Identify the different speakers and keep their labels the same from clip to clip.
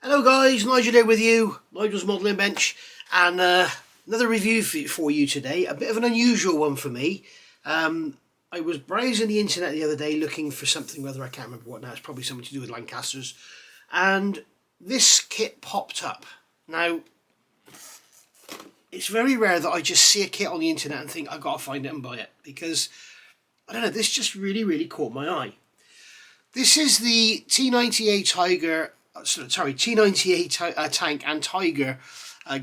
Speaker 1: Hello guys, Nigel here with you, Nigel's Modelling Bench, and another review for you today. A bit of an unusual one for me. I was browsing the internet the other day looking for something, whether I can't remember what now, it's probably something to do with Lancasters, and this kit popped up. Now, it's very rare that I just see a kit on the internet and think I've got to find it and buy it, because, I don't know, this just really caught my eye. This is the T90A Tiger, T90A Tank and Tiger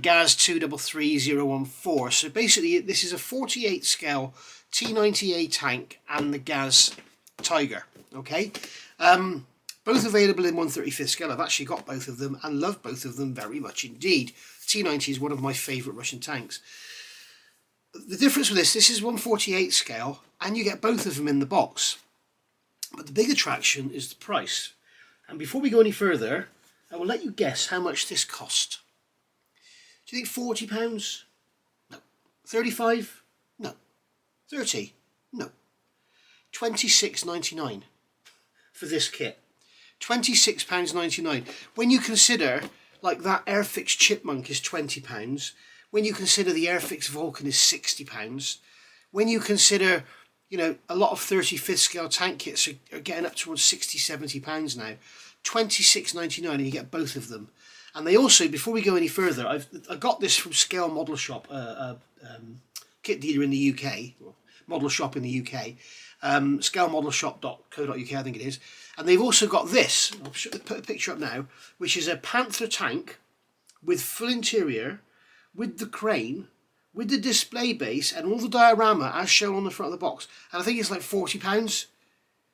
Speaker 1: GAZ 233014. So basically this is a 48 scale T90A tank and the GAZ Tiger. Okay, both available in 1/35 scale. I've actually got both of them and love both of them very much indeed. T90 is one of my favourite Russian tanks. The difference with this is 1/48 scale and you get both of them in the box. But the big attraction is the price. And before we go any further, I will let you guess how much this cost. Do you think £40? No. 35? No. 30? No. £26.99 for this kit. £26.99. When you consider, like, that Airfix Chipmunk is £20, when you consider the Airfix Vulcan is £60, when you consider, you know, a lot of 35th scale tank kits are getting up towards £60–70 now. £26.99 and you get both of them. And they also, before we go any further, I got this from Scale Model Shop, kit dealer in the UK, model shop in the UK, scalemodelshop.co.uk I think it is. And they've also got this, I'll put a picture up now, which is a Panther tank with full interior, with the crane, with the display base and all the diorama as shown on the front of the box. And I think it's like £40.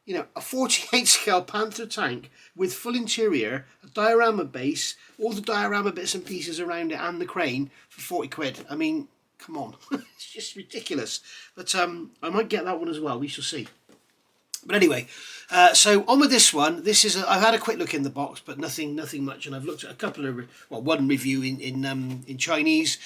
Speaker 1: You know, a 48 scale Panther tank with full interior, a diorama base, all the diorama bits and pieces around it and the crane for 40 quid. I mean, come on. It's just ridiculous. But I might get that one as well. We shall see. But anyway, so on with this one. This is I've had a quick look in the box, but nothing much. And I've looked at a couple of, one review in Chinese.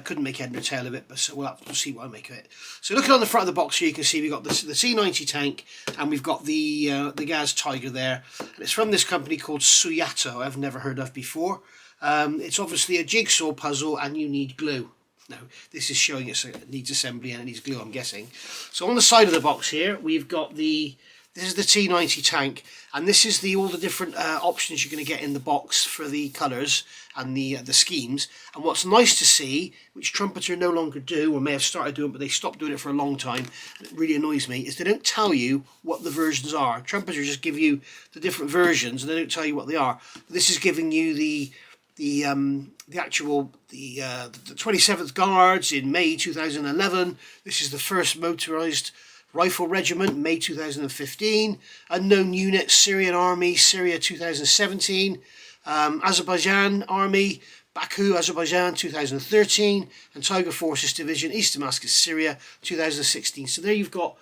Speaker 1: Couldn't make head nor tail of it, but so we'll have to see what I make of it. So looking on the front of the box here, you can see we've got the T90 tank, and we've got the GAZ Tiger there. And it's from this company called Suyata, I've never heard of before. It's obviously a jigsaw puzzle, and you need glue. No, this is showing it needs assembly and it needs glue, I'm guessing. So on the side of the box here, we've got this is the T90 tank, and this is all the different options you're going to get in the box for the colours and the schemes. And what's nice to see, which Trumpeter no longer do, or may have started doing, but they stopped doing it for a long time, and it really annoys me, is they don't tell you what the versions are. Trumpeter just give you the different versions, and they don't tell you what they are. But this is giving you the 27th Guards in May 2011. This is the 1st Motorised Rifle Regiment, May 2015. Unknown Units, Syrian Army, Syria 2017. Azerbaijan Army, Baku, Azerbaijan 2013. And Tiger Forces Division, East Damascus, Syria 2016. So there you've got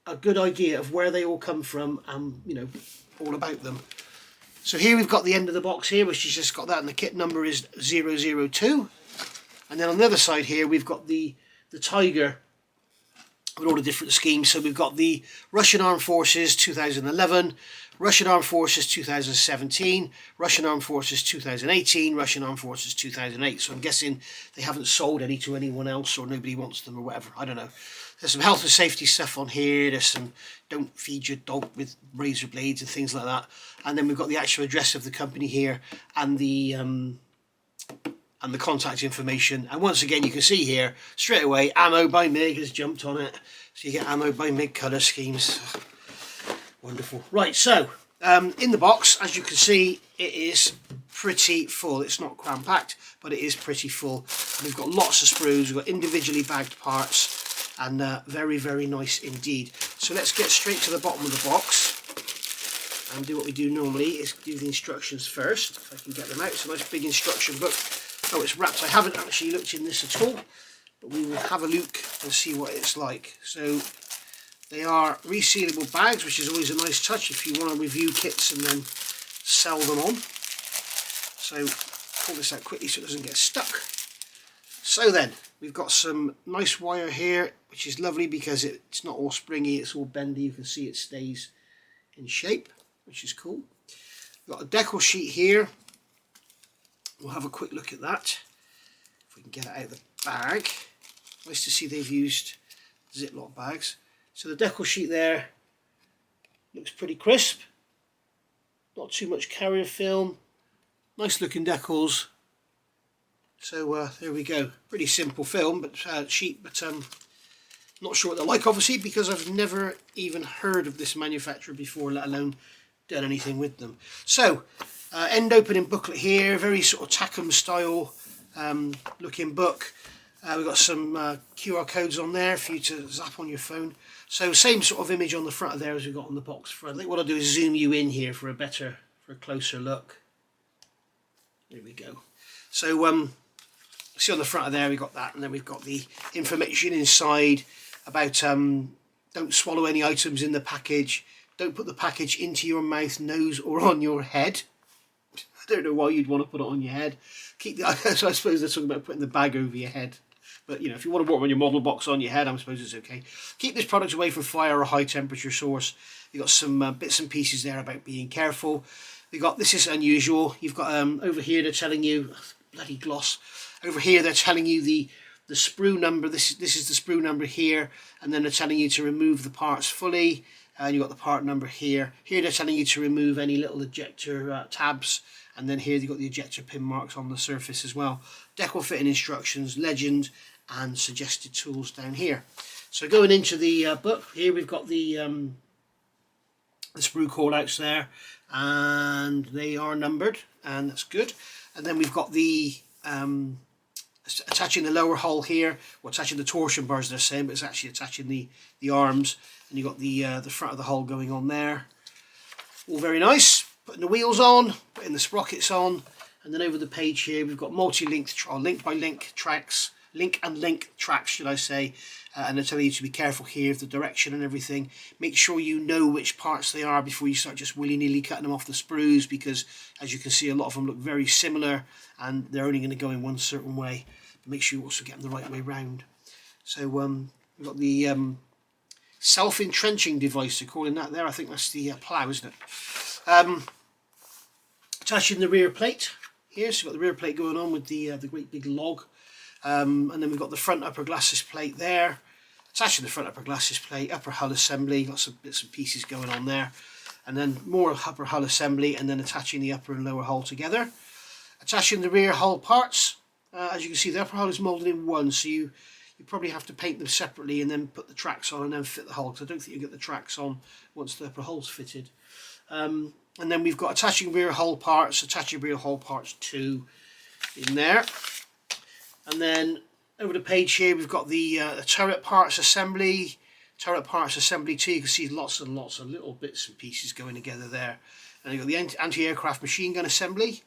Speaker 1: a good idea of where they all come from and, you know, all about them. So here we've got the end of the box here, which has just got that, and the kit number is 002. And then on the other side here, we've got the Tiger with all the different schemes. So we've got the Russian Armed Forces 2011, Russian Armed Forces 2017, Russian Armed Forces 2018, Russian Armed Forces 2008. So I'm guessing they haven't sold any to anyone else, or nobody wants them, or whatever. I don't know. There's some health and safety stuff on here. There's some don't feed your dog with razor blades and things like that. And then we've got the actual address of the company here, and the contact information. And once again, you can see here straight away, Ammo by MiG has jumped on it. So you get Ammo by MiG colour schemes. Wonderful. Right, so in the box, as you can see, it is pretty full. It's not cram packed, but it is pretty full. We've got lots of sprues. We've got individually bagged parts. And very nice indeed. So let's get straight to the bottom of the box and do what we do normally, is do the instructions first, if I can get them out. It's a nice big instruction book. Oh, it's wrapped. I haven't actually looked in this at all, but we will have a look and see what it's like. So they are resealable bags, which is always a nice touch if you want to review kits and then sell them on. So pull this out quickly so it doesn't get stuck. So then, we've got some nice wire here, which is lovely because it's not all springy, it's all bendy. You can see it stays in shape, which is cool. We've got a Deco Sheet here, we'll have a quick look at that. If we can get it out of the bag. Nice to see they've used Ziploc bags. So the Deco Sheet there looks pretty crisp. Not too much carrier film. Nice looking decals. So there we go. Pretty simple film, but sheet, but not sure what they're like, obviously, because I've never even heard of this manufacturer before, let alone done anything with them. So end opening booklet here, very sort of Tackham style looking book. We've got some QR codes on there for you to zap on your phone. So same sort of image on the front of there as we've got on the box front. I think what I'll do is zoom you in here for a closer look. There we go. So see on the front of there we've got that, and then we've got the information inside about don't swallow any items in the package, don't put the package into your mouth, nose or on your head. I don't know why you'd want to put it on your head. Keep the so I suppose they're talking about putting the bag over your head. But you know, if you want to put your model box on your head, I suppose it's okay. Keep this product away from fire or high temperature source. You've got some bits and pieces there about being careful. You've got, this is unusual, you've got over here they're telling you, bloody gloss, over here they're telling you the sprue number. This is the sprue number here, and then they're telling you to remove the parts fully, and you've got the part number here. Here they're telling you to remove any little ejector tabs, and then here you've got the ejector pin marks on the surface as well. Decal fitting instructions, legend, and suggested tools down here. So going into the book, here we've got the sprue callouts there, and they are numbered, and that's good. And then we've got the attaching the lower hull here, or attaching the torsion bars they're saying, but it's actually attaching the arms, and you've got the front of the hull going on there. All very nice. Putting the wheels on, putting the sprockets on, and then over the page here we've got multi-link or link by link tracks, link and link tracks should I say, and they're telling you to be careful here of the direction and everything. Make sure you know which parts they are before you start just willy-nilly cutting them off the sprues, because as you can see a lot of them look very similar and they're only going to go in one certain way. But make sure you also get them the right way round. So we've got the self-entrenching device, they're calling that there. I think that's the plough, isn't it? Attaching the rear plate here, so we've got the rear plate going on with the great big log, and then we've got the front upper glasses plate there. Attaching the front upper glasses plate, upper hull assembly, lots of bits and pieces going on there, and then more upper hull assembly, and then attaching the upper and lower hull together. Attaching the rear hull parts, as you can see the upper hull is moulded in one, so you probably have to paint them separately and then put the tracks on and then fit the hull, because I don't think you get the tracks on once the upper hull's fitted. And then we've got attaching rear hull parts, attaching rear hull parts 2 in there. And then over the page here we've got the turret parts assembly, turret parts assembly 2. You can see lots and lots of little bits and pieces going together there. And you've got the anti-aircraft machine gun assembly,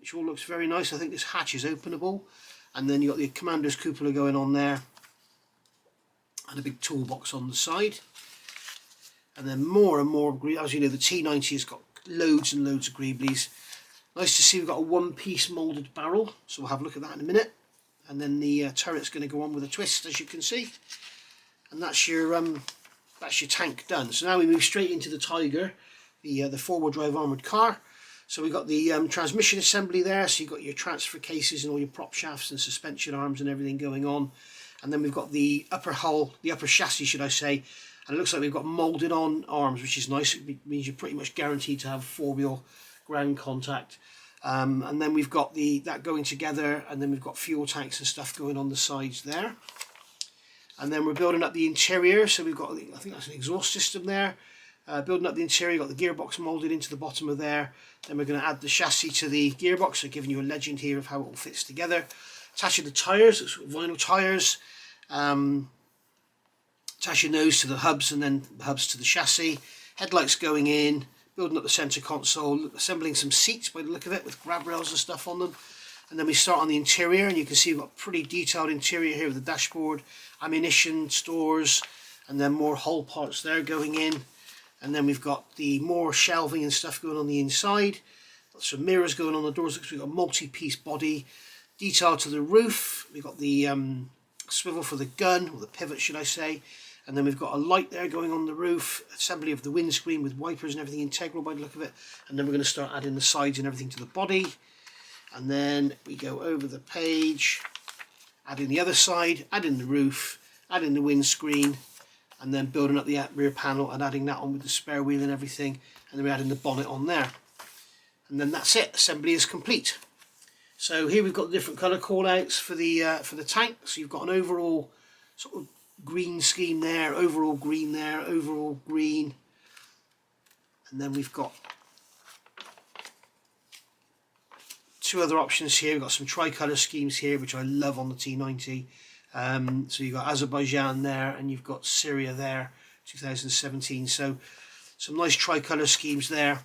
Speaker 1: which all looks very nice. I think this hatch is openable. And then you've got the commander's cupola going on there, and a big toolbox on the side. And then more and more, as you know, the T90 has got loads and loads of greeblies. Nice to see we've got a one-piece moulded barrel, so we'll have a look at that in a minute. And then the turret's going to go on with a twist, as you can see. And that's your tank done. So now we move straight into the Tiger, the four-wheel drive armoured car. So we've got the transmission assembly there, so you've got your transfer cases and all your prop shafts and suspension arms and everything going on. And then we've got the upper hull, the upper chassis should I say, and it looks like we've got moulded on arms, which is nice. It means you're pretty much guaranteed to have four-wheel ground contact. And then we've got that going together, and then we've got fuel tanks and stuff going on the sides there. And then we're building up the interior, so we've got, I think that's an exhaust system there. Building up the interior, got the gearbox moulded into the bottom of there. Then we're going to add the chassis to the gearbox, so giving you a legend here of how it all fits together. Attaching the tyres, vinyl tyres. Attaching those to the hubs, and then the hubs to the chassis. Headlights going in, building up the centre console, assembling some seats by the look of it with grab rails and stuff on them. And then we start on the interior, and you can see we've got a pretty detailed interior here with the dashboard, ammunition stores, and then more hull parts there going in. And then we've got the more shelving and stuff going on the inside. Got some mirrors going on the doors. We've got a multi-piece body, detail to the roof. We've got the swivel for the gun, or the pivot should I say. And then we've got a light there going on the roof, assembly of the windscreen with wipers and everything integral by the look of it. And then we're going to start adding the sides and everything to the body. And then we go over the page, add in the other side, add in the roof, add in the windscreen, and then building up the rear panel and adding that on with the spare wheel and everything, and then we're adding the bonnet on there. And then that's it, assembly is complete. So here we've got the different colour call-outs for the tank. So you've got an overall sort of green scheme there, overall green there, overall green, and then we've got two other options here. We've got some tricolour schemes here, which I love on the T90. So you've got Azerbaijan there, and you've got Syria there, 2017. So some nice tricolour schemes there.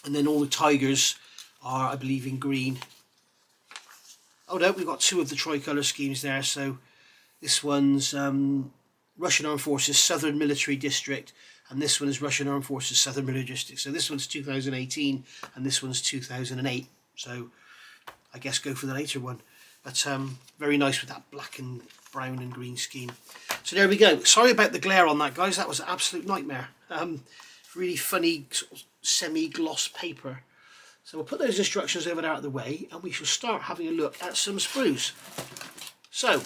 Speaker 1: And then all the Tigers are, I believe, in green. Oh no, we've got two of the tricolour schemes there. So this one's Russian Armed Forces Southern Military District, and this one is Russian Armed Forces Southern Military District. So this one's 2018, and this one's 2008. So I guess go for the later one. But very nice with that black and brown and green scheme. So there we go. Sorry about the glare on that, guys. That was an absolute nightmare. Really funny sort of semi-gloss paper. So we'll put those instructions over there out of the way, and we shall start having a look at some sprues. So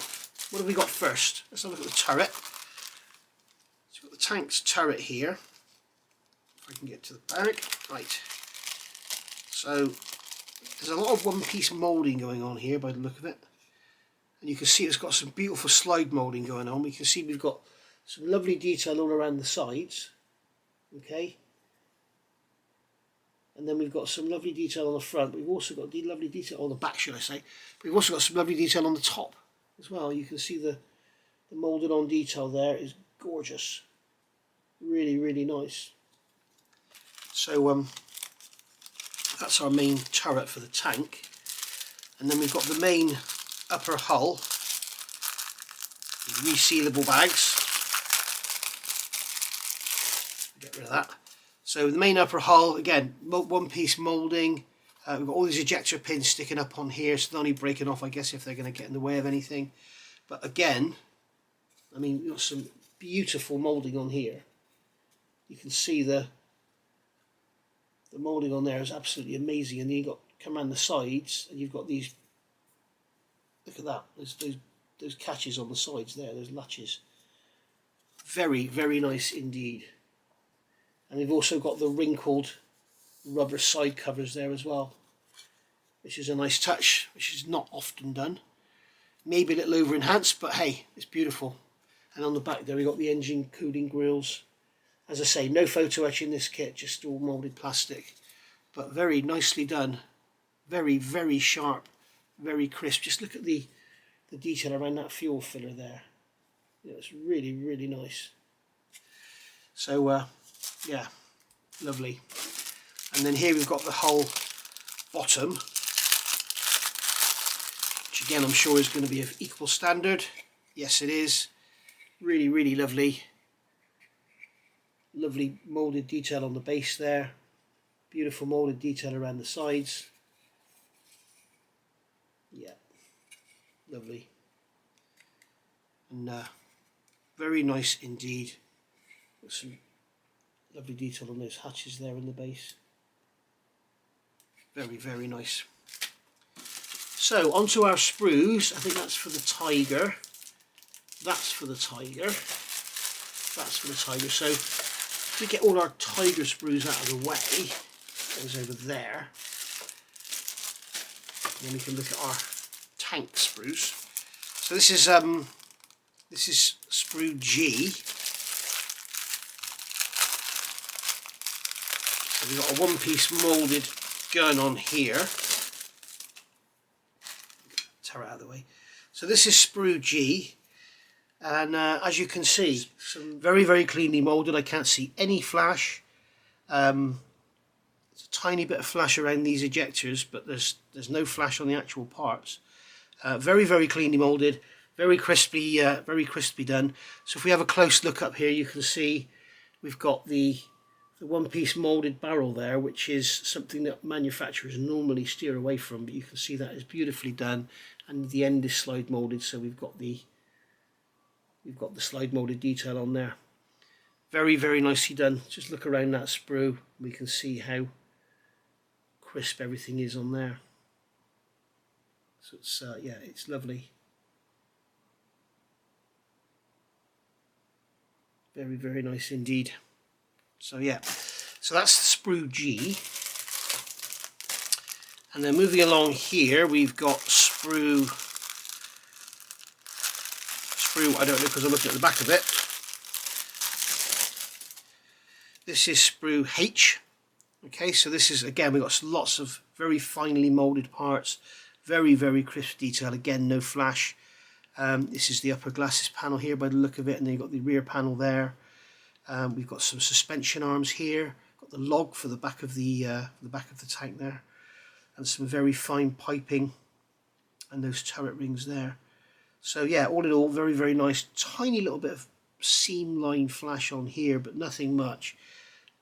Speaker 1: what have we got first? Let's have a look at the turret. So we've got the tank's turret here. If I can get to the back. Right. So there's a lot of one-piece moulding going on here by the look of it. And you can see it's got some beautiful slide moulding going on. We can see we've got some lovely detail all around the sides. Okay. And then we've got some lovely detail on the front. We've also got lovely detail on the back, should I say. But we've also got some lovely detail on the top as well. You can see the moulded on detail there is gorgeous. Really, really nice. So that's our main turret for the tank. And then we've got the main upper hull, resealable bags. Get rid of that. So the main upper hull, again, one-piece moulding. We've got all these ejector pins sticking up on here, so they're only breaking off, I guess, if they're going to get in the way of anything. But again, I mean, we've got some beautiful moulding on here. You can see the moulding on there is absolutely amazing. And then you've got come around the sides, and you've got these. Look at that. There's those catches on the sides there. Those latches. Very, very nice indeed. And we've also got the wrinkled rubber side covers there as well, which is a nice touch, which is not often done. Maybe a little over enhanced, but hey, it's beautiful. And on the back there we've got the engine cooling grills. As I say, no photo etch in this kit, just all moulded plastic, but very nicely done. Very, very sharp, very crisp. Just look at the detail around that fuel filler there. You know, it's really, really nice. So yeah, lovely. And then here we've got the whole bottom, which again I'm sure is going to be of equal standard. Yes, it is. Really, really lovely. Lovely moulded detail on the base there. Beautiful moulded detail around the sides. Yeah, lovely. And very nice indeed. Got some lovely detail on those hatches there in the base. Very, very nice. So onto our sprues. I think that's for the Tiger. That's for the Tiger. That's for the Tiger. So if we get all our Tiger sprues out of the way, goes over there. And then we can look at our tank sprues. So this is sprue G. So we've got a one-piece moulded going on here. Tear it out of the way. So this is sprue G, and as you can see, some very, very cleanly moulded. I can't see any flash. There's a tiny bit of flash around these ejectors, but there's no flash on the actual parts. Very, very cleanly moulded, very crispy done. So if we have a close look up here, you can see we've got the one-piece moulded barrel there, which is something that manufacturers normally steer away from, but you can see that is beautifully done, and the end is slide moulded, so we've got the slide moulded detail on there. Very, very nicely done. Just look around that sprue, we can see how crisp everything is on there. So it's yeah, it's lovely. Very, very nice indeed. So yeah, so that's the Sprue G. And then moving along here, we've got Sprue, I don't know because I'm looking at the back of it. This is Sprue H. Okay, so this is, again, we've got lots of very finely moulded parts, very, very crisp detail. Again, no flash. This is the upper glasses panel here by the look of it, and then you've got the rear panel there. We've got some suspension arms here. Got the log for the back of the tank there, and some very fine piping, and those turret rings there. So yeah, all in all, very, very nice. Tiny little bit of seam line flash on here, but nothing much.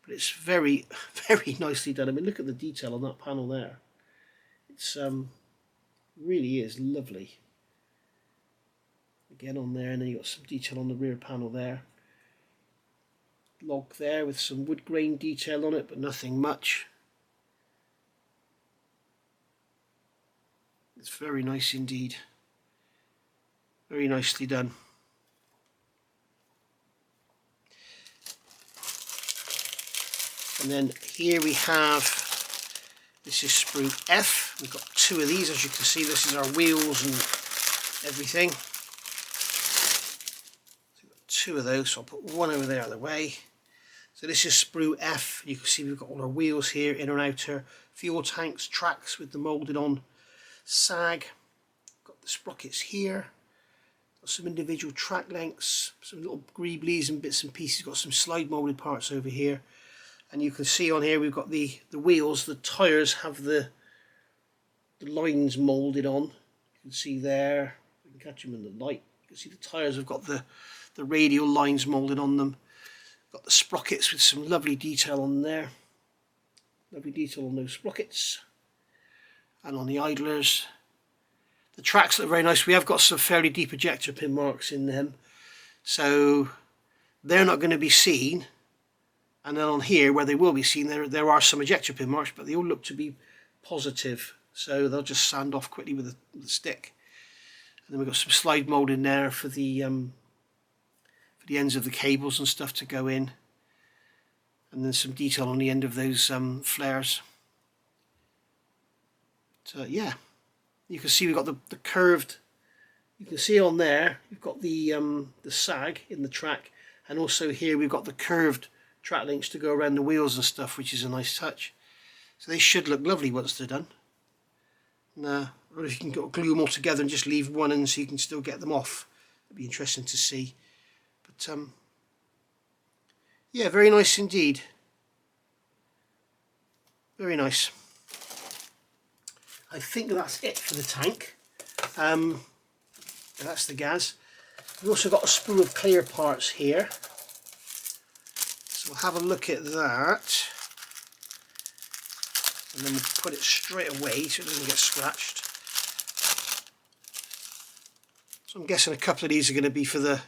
Speaker 1: But it's very, very nicely done. I mean, look at the detail on that panel there. It's really is lovely. Again on there, and then you've got some detail on the rear panel there. Log there with some wood grain detail on it, but nothing much. It's very nice indeed. Very nicely done. And then here we have, this is Sprue F. We've got two of these, as you can see. This is our wheels and everything. So we've got two of those, so I'll put one over there out of the way. So this is Sprue F. You can see we've got all our wheels here, inner and outer, fuel tanks, tracks with the moulded on sag. Got the sprockets here. Got some individual track lengths, some little greeblies and bits and pieces. Got some slide moulded parts over here. And you can see on here we've got the wheels. The tyres have the lines moulded on. You can see there, you can catch them in the light. You can see the tyres have got the radial lines moulded on them. Got the sprockets with some lovely detail on there. Lovely detail on those sprockets. And on the idlers. The tracks look very nice. We have got some fairly deep ejector pin marks in them. So they're not going to be seen. And then on here, where they will be seen, there are some ejector pin marks, but they all look to be positive. So they'll just sand off quickly with the stick. And then we've got some slide mould in there for the ends of the cables and stuff to go in. And then some detail on the end of those flares. So yeah, you can see we've got the curved. You can see on there, you've got the sag in the track, and also here we've got the curved track links to go around the wheels and stuff, which is a nice touch. So they should look lovely once they're done. Or if you can glue them all together and just leave one in so you can still get them off. It'd be interesting to see. But yeah, very nice indeed. Very nice. I think that's it for the tank. That's the gas. We've also got a spool of clear parts here. So we'll have a look at that. And then we'll put it straight away so it doesn't get scratched. So I'm guessing a couple of these are going to be for the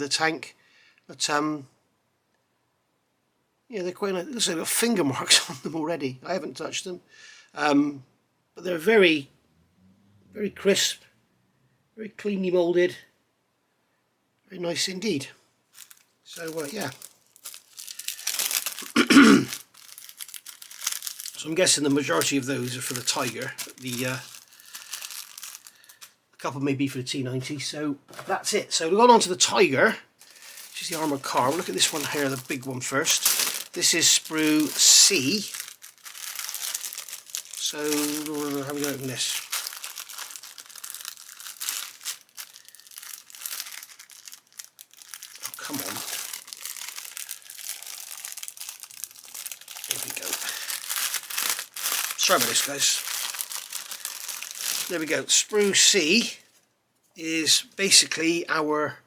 Speaker 1: tank. But yeah, they're quite nice. It looks like they've got finger marks on them already. I haven't touched them. But they're very, very crisp, very cleanly moulded. Very nice indeed. So yeah. So I'm guessing the majority of those are for the Tiger. A couple may be for the T90. So that's it. So we've gone on to the Tiger, which is the armoured car. We'll look at this one here, the big one first. This is Sprue C. So how are we going to open this? Oh, come on. There we go. Sorry about this, guys. There we go. Sprue C is basically our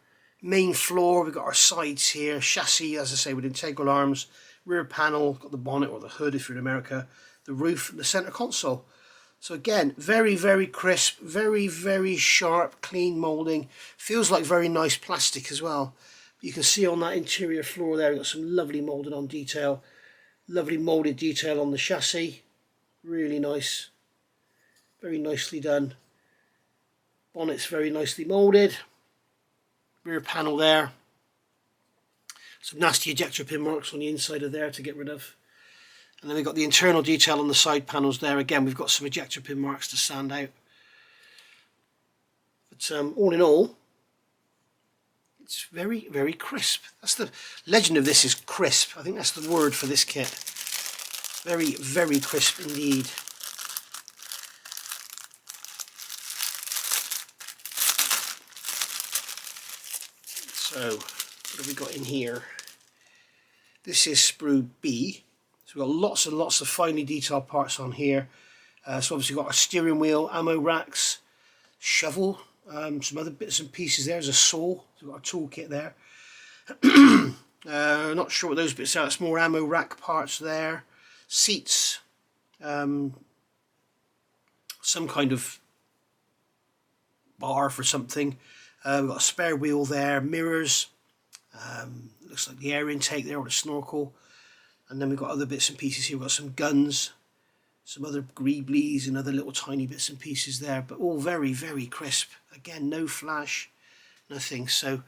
Speaker 1: main floor. We've got our sides here, chassis, as I say, with integral arms, rear panel, got the bonnet or the hood if you're in America, the roof, and the center console. So again, very, very crisp, very, very sharp, clean moulding. Feels like very nice plastic as well. You can see on that interior floor there, we've got some lovely moulded on detail, lovely moulded detail on the chassis. Really nice, very nicely done. Bonnet's very nicely moulded. Rear panel there. Some nasty ejector pin marks on the inside of there to get rid of. And then we've got the internal detail on the side panels there. Again, we've got some ejector pin marks to stand out. But all in all, it's very, very crisp. That's the legend of this, is crisp. I think that's the word for this kit. Very, very crisp indeed. So, what have we got in here? This is sprue B. So we've got lots and lots of finely detailed parts on here. So obviously we've got our steering wheel, ammo racks, shovel, some other bits and pieces there. There's a saw, so we've got a toolkit there. Not sure what those bits are. It's more ammo rack parts there. Seats, some kind of bar for something. We've got a spare wheel there, mirrors, looks like the air intake there, or the snorkel. And then we've got other bits and pieces here. We've got some guns, some other greeblies and other little tiny bits and pieces there, but all very, very crisp. Again, no flash, nothing. So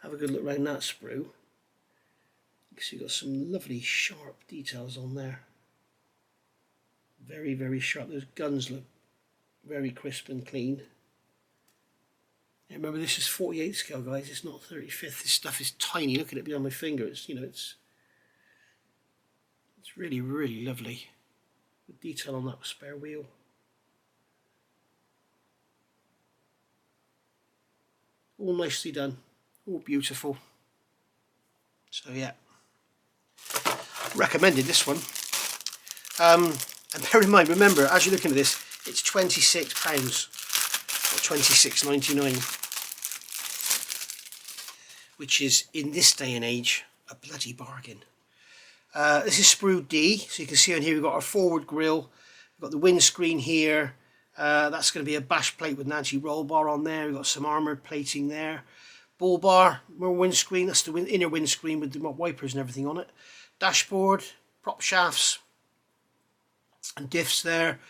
Speaker 1: have a good look around that sprue. You can see you've got some lovely sharp details on there. Very, very sharp. Those guns look very crisp and clean. Yeah, remember, this is 48 scale, guys. It's not 35th. This stuff is tiny. Look at it behind my finger. It's, you know, it's really, really lovely. The detail on that spare wheel. All nicely done. All beautiful. So yeah, recommended this one. And bear in mind, remember, as you're looking at this, it's £26 or £26.99, which is, in this day and age, a bloody bargain. This is sprue D, so you can see on here we've got our forward grille, we've got the windscreen here, that's going to be a bash plate with an anti-roll bar on there, we've got some armoured plating there, bull bar, more windscreen, that's the inner windscreen with the wipers and everything on it, dashboard, prop shafts and diffs there,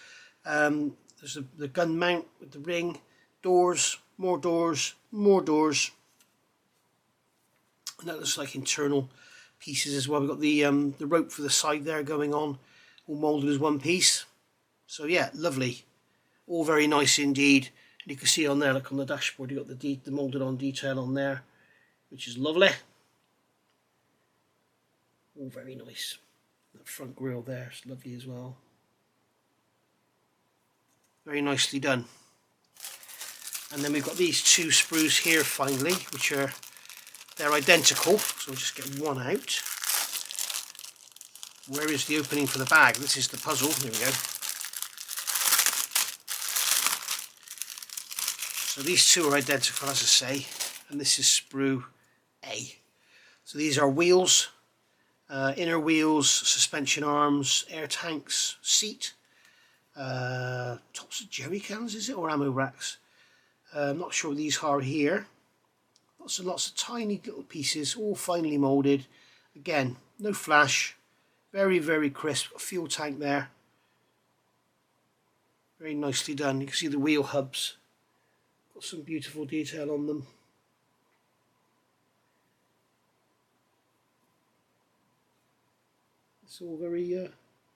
Speaker 1: there's the gun mount with the ring, doors, more doors, more doors, and that looks like internal pieces as well. We've got the rope for the side there going on, all moulded as one piece. So yeah, lovely, all very nice indeed. And you can see on there, like on the dashboard, you've got the moulded on detail on there, which is lovely. All very nice. That front grille there is lovely as well. Very nicely done. And then we've got these two sprues here finally, which are, they're identical, so we'll just get one out. Where is the opening for the bag? This is the puzzle. Here we go. So these two are identical, as I say, and this is sprue A. So these are wheels, inner wheels, suspension arms, air tanks, seat, tops of jerry cans, is it, or ammo racks? I'm not sure what these are here. Lots and lots of tiny little pieces, all finely moulded. Again, no flash, very, very crisp. A fuel tank there, very nicely done. You can see the wheel hubs, got some beautiful detail on them. It's all very,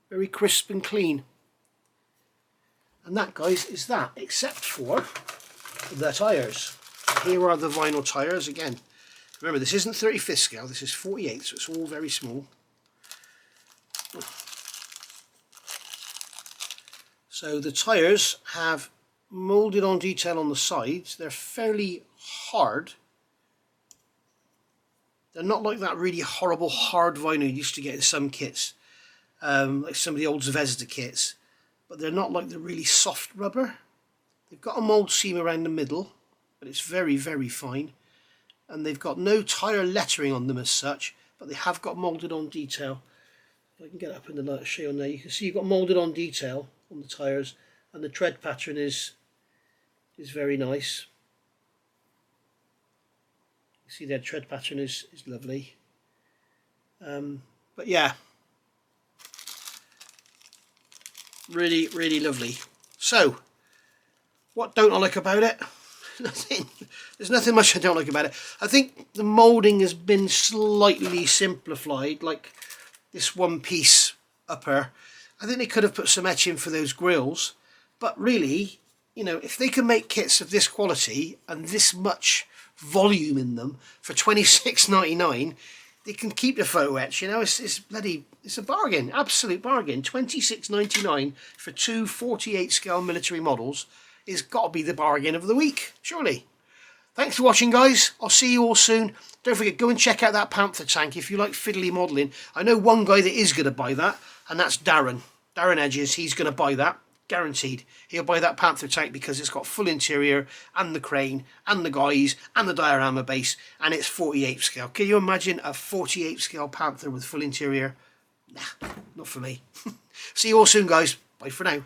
Speaker 1: very crisp and clean. And that, guys, is that, except for the tyres. Here are the vinyl tyres again. Remember, this isn't 35th scale, this is 48, so it's all very small. So the tyres have moulded on detail on the sides. They're fairly hard. They're not like that really horrible hard vinyl you used to get in some kits, like some of the old Zvezda kits, but they're not like the really soft rubber. They've got a mould seam around the middle, but it's very, very fine, and they've got no tyre lettering on them as such, but they have got moulded on detail. If I can get up in the light, show you on there, you can see you've got moulded on detail on the tyres, and the tread pattern is very nice. You see their tread pattern is lovely. But yeah, really, really lovely. So, what don't I like about it? There's nothing much I don't like about it. I think the moulding has been slightly simplified, like this one piece upper. I think they could have put some etching for those grills, but really, you know, if they can make kits of this quality and this much volume in them for $26.99, they can keep the photo etch. You know, it's bloody, it's a bargain, absolute bargain. $26.99 for two 48 scale military models is got to be the bargain of the week, surely. Thanks for watching, guys. I'll see you all soon. Don't forget, go and check out that Panther tank if you like fiddly modelling. I know one guy that is going to buy that, and that's Darren. Darren Edges, he's going to buy that. Guaranteed. He'll buy that Panther tank because it's got full interior and the crane and the guys and the diorama base, and it's 48 scale. Can you imagine a 48 scale Panther with full interior? Nah, not for me. See you all soon, guys. Bye for now.